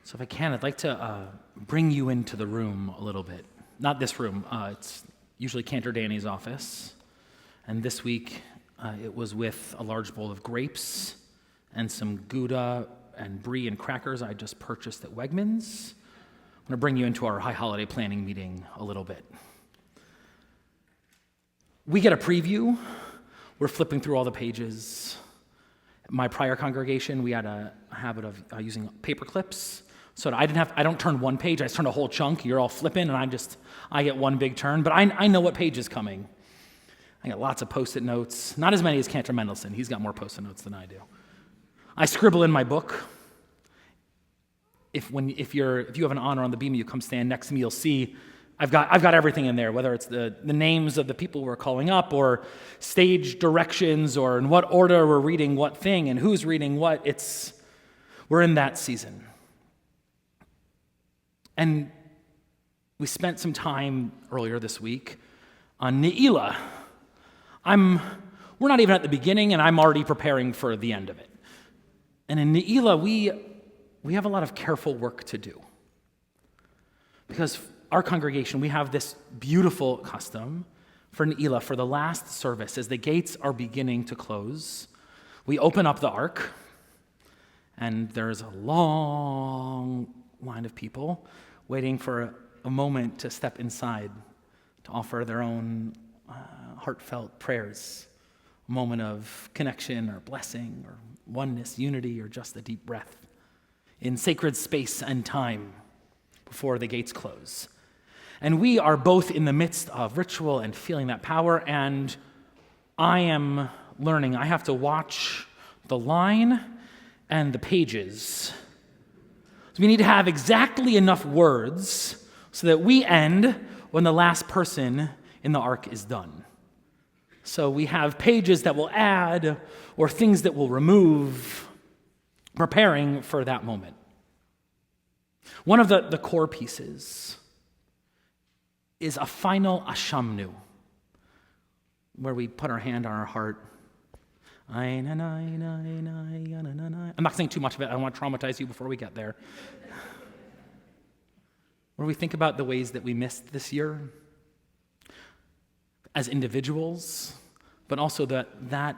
So if I can, I'd like to bring you into the room a little bit. Not this room. It's usually Cantor Danny's office. And this week, it was with a large bowl of grapes and some Gouda and brie and crackers I just purchased at Wegmans. I'm going to bring you into our high holiday planning meeting a little bit. We get a preview. We're flipping through all the pages. My prior congregation, we had a habit of using paper clips. So I don't turn one page, I just turn a whole chunk. You're all flipping, and I get one big turn. But I know what page is coming. I got lots of Post-it notes. Not as many as Cantor Mendelsohn. He's got more Post-it notes than I do. I scribble in my book. If you have an honor on the beam, you come stand next to me, you'll see I've got everything in there, whether it's the names of the people we're calling up, or stage directions, or in what order we're reading what thing, and who's reading what. We're in that season. And we spent some time earlier this week on Ne'ilah. We're not even at the beginning, and I'm already preparing for the end of it. And in Ne'ilah, we have a lot of careful work to do. Because our congregation, we have this beautiful custom for Ne'ilah, for the last service, as the gates are beginning to close, we open up the ark, and there's a long line of people waiting for a moment to step inside to offer their own heartfelt prayers, a moment of connection or blessing or oneness, unity, or just a deep breath in sacred space and time before the gates close. And we are both in the midst of ritual and feeling that power, and I am learning. I have to watch the line and the pages. So we need to have exactly enough words so that we end when the last person in the ark is done. So we have pages that will add or things that will remove, preparing for that moment. One of the core pieces is a final ashamnu, where we put our hand on our heart. I'm not saying too much of it. I don't want to traumatize you before we get there. Where we think about the ways that we missed this year as individuals, but also that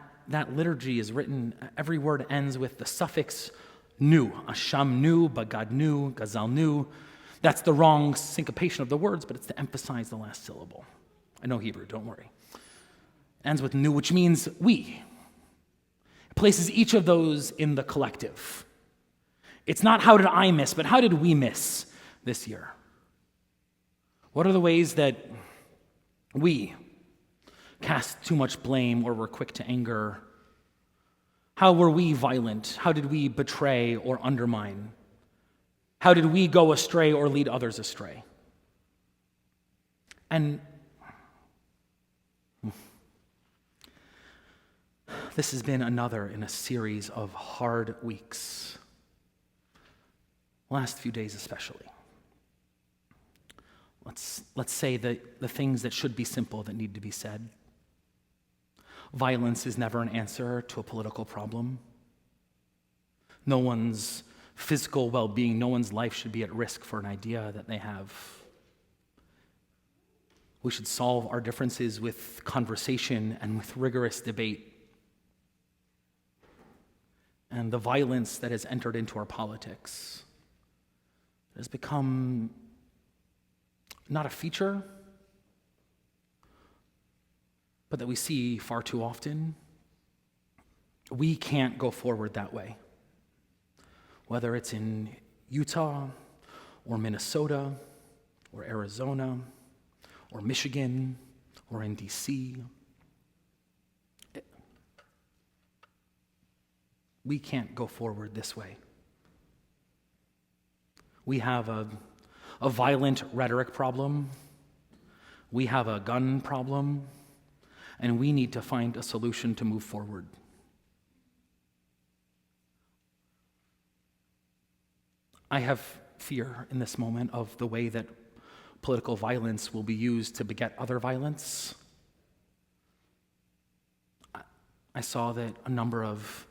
liturgy is written, every word ends with the suffix nu, ashamnu, bagadnu, gazalnu. That's the wrong syncopation of the words, but it's to emphasize the last syllable. I know Hebrew, don't worry. Ends with nu, which means we. It places each of those in the collective. It's not how did I miss, but how did we miss this year? What are the ways that we cast too much blame or were quick to anger? How were we violent? How did we betray or undermine? How did we go astray or lead others astray? And this has been another in a series of hard weeks, last few days especially. Let's say the things that should be simple that need to be said. Violence is never an answer to a political problem. No one's physical well-being, no one's life should be at risk for an idea that they have. We should solve our differences with conversation and with rigorous debate. And the violence that has entered into our politics has become not a feature, but that we see far too often. We can't go forward that way. Whether it's in Utah or Minnesota or Arizona or Michigan or in DC, we can't go forward this way. We have a violent rhetoric problem. We have a gun problem, and we need to find a solution to move forward. I have fear in this moment of the way that political violence will be used to beget other violence. I saw that a number of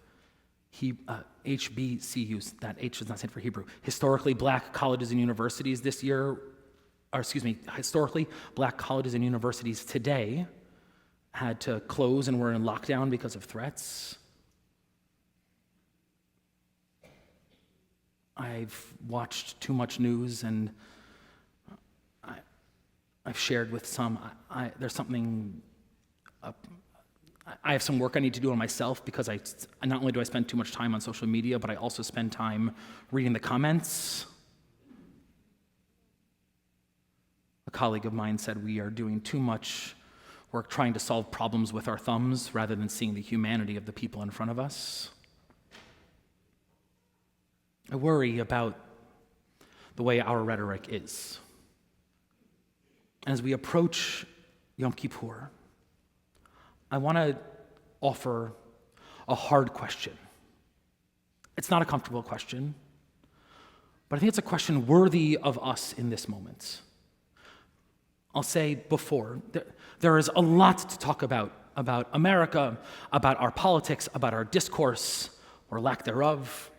HBCUs, that H does not stand for Hebrew, historically black colleges and universities this year, historically black colleges and universities today had to close and were in lockdown because of threats. I've watched too much news, and I've shared with some. There's something. I have some work I need to do on myself because not only do I spend too much time on social media, but I also spend time reading the comments. A colleague of mine said we are doing too much work trying to solve problems with our thumbs rather than seeing the humanity of the people in front of us. I worry about the way our rhetoric is. As we approach Yom Kippur, I want to offer a hard question. It's not a comfortable question, but I think it's a question worthy of us in this moment. I'll say before, there is a lot to talk about America, about our politics, about our discourse, or lack thereof.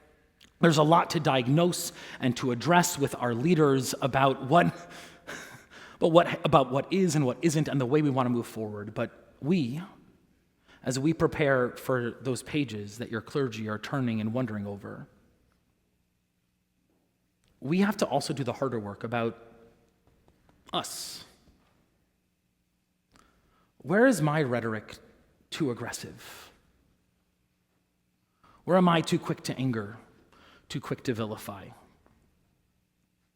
There's a lot to diagnose and to address with our leaders about what is and what isn't and the way we want to move forward. But as we prepare for those pages that your clergy are turning and wondering over, we have to also do the harder work about us. Where is my rhetoric too aggressive? Where am I too quick to anger? Too quick to vilify?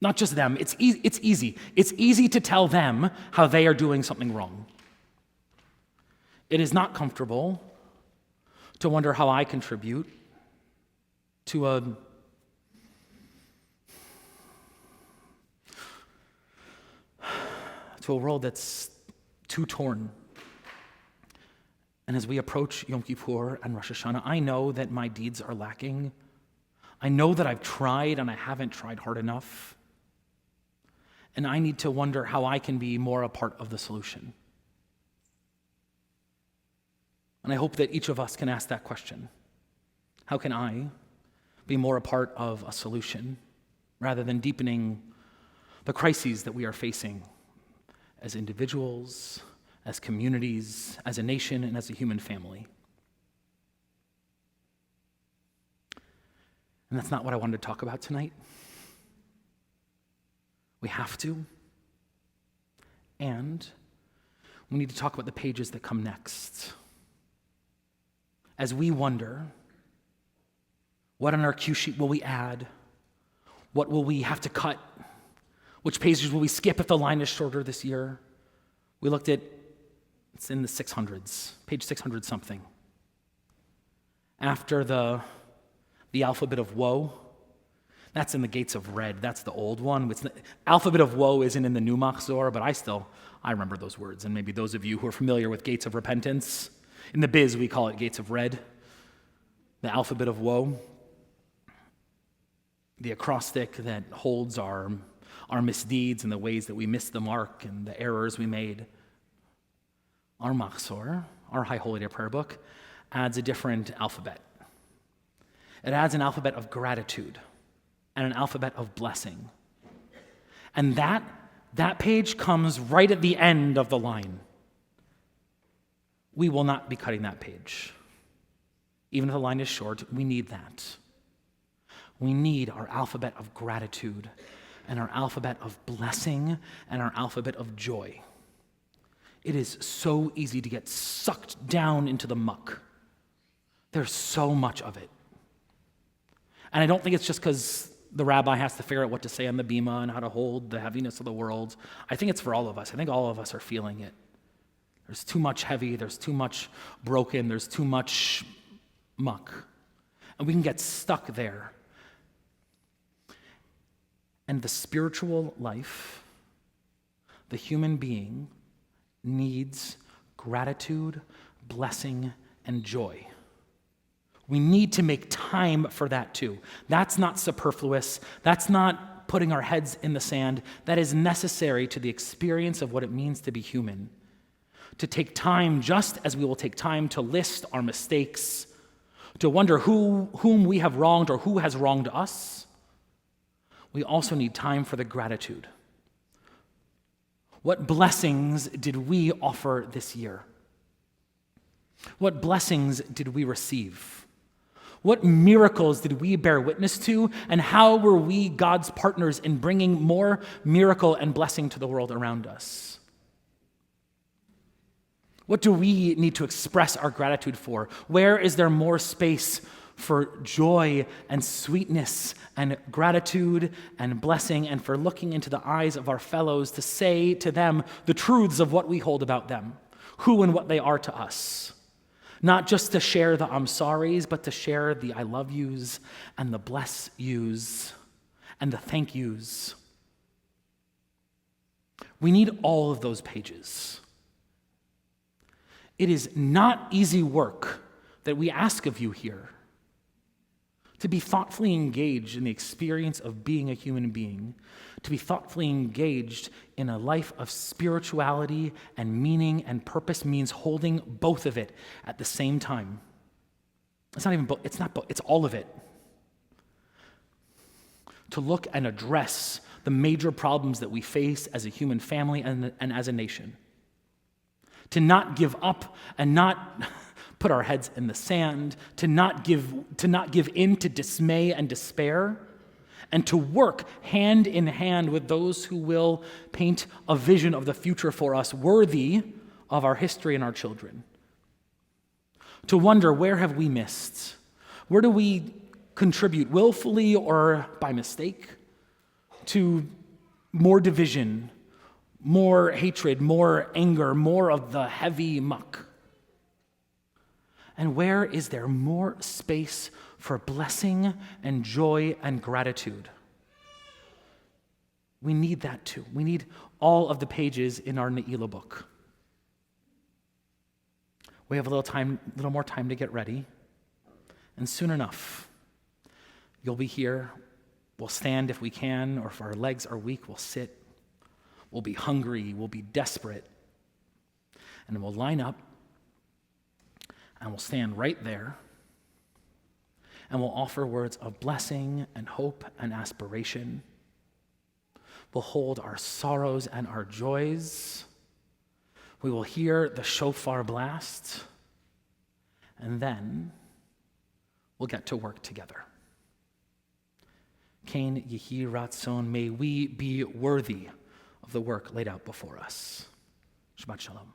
Not just them. It's easy. It's easy to tell them how they are doing something wrong. It is not comfortable to wonder how I contribute to a world that's too torn. And as we approach Yom Kippur and Rosh Hashanah, I know that my deeds are lacking. I know that I've tried and I haven't tried hard enough. And I need to wonder how I can be more a part of the solution. And I hope that each of us can ask that question. How can I be more a part of a solution rather than deepening the crises that we are facing as individuals, as communities, as a nation, and as a human family? And that's not what I wanted to talk about tonight. We have to. And we need to talk about the pages that come next. As we wonder, what on our cue sheet will we add? What will we have to cut? Which pages will we skip if the line is shorter this year? We looked at, it's in the 600s, page 600 something. After the alphabet of woe, that's in the Gates of Red. That's the old one. Alphabet of woe isn't in the new Machzor, but I remember those words. And maybe those of you who are familiar with Gates of Repentance, in the biz we call it Gates of Red, the alphabet of woe, the acrostic that holds our misdeeds and the ways that we missed the mark and the errors we made. Our Machzor, our High Holy Day prayer book, adds a different alphabet. It adds an alphabet of gratitude and an alphabet of blessing. And that page comes right at the end of the line. We will not be cutting that page. Even if the line is short, we need that. We need our alphabet of gratitude and our alphabet of blessing and our alphabet of joy. It is so easy to get sucked down into the muck. There's so much of it. And I don't think it's just because the rabbi has to figure out what to say on the bima and how to hold the heaviness of the world. I think it's for all of us. I think all of us are feeling it. There's too much heavy, there's too much broken, there's too much muck. And we can get stuck there. And the spiritual life, the human being, needs gratitude, blessing, and joy. We need to make time for that too. That's not superfluous. That's not putting our heads in the sand. That is necessary to the experience of what it means to be human. To take time just as we will take time to list our mistakes to wonder whom we have wronged or who has wronged us, we also need time for the gratitude. What blessings did we offer this year? What blessings did we receive? What miracles did we bear witness to, and how were we God's partners in bringing more miracle and blessing to the world around us? What do we need to express our gratitude for? Where is there more space for joy and sweetness and gratitude and blessing, and for looking into the eyes of our fellows to say to them the truths of what we hold about them, who and what they are to us? Not just to share the I'm sorries, but to share the I love yous and the bless yous and the thank yous. We need all of those pages. It is not easy work that we ask of you here, to be thoughtfully engaged in the experience of being a human being, to be thoughtfully engaged in a life of spirituality and meaning and purpose means holding both of it at the same time. It's not even both, it's all of it. To look and address the major problems that we face as a human family and as a nation. To not give up and not put our heads in the sand, to not give in to dismay and despair, and to work hand in hand with those who will paint a vision of the future for us worthy of our history and our children. To wonder, where have we missed? Where do we contribute willfully or by mistake to more division, more hatred, more anger, more of the heavy muck? And where is there more space for blessing and joy and gratitude? We need that too. We need all of the pages in our Ne'ilah book. We have a little more time to get ready. And soon enough, you'll be here. We'll stand if we can, or if our legs are weak, we'll sit. We'll be hungry, we'll be desperate. And we'll line up. And we'll stand right there, and we'll offer words of blessing and hope and aspiration. We'll hold our sorrows and our joys. We will hear the shofar blast, and then we'll get to work together. Kain Yehi Ratzon, may we be worthy of the work laid out before us. Shabbat Shalom.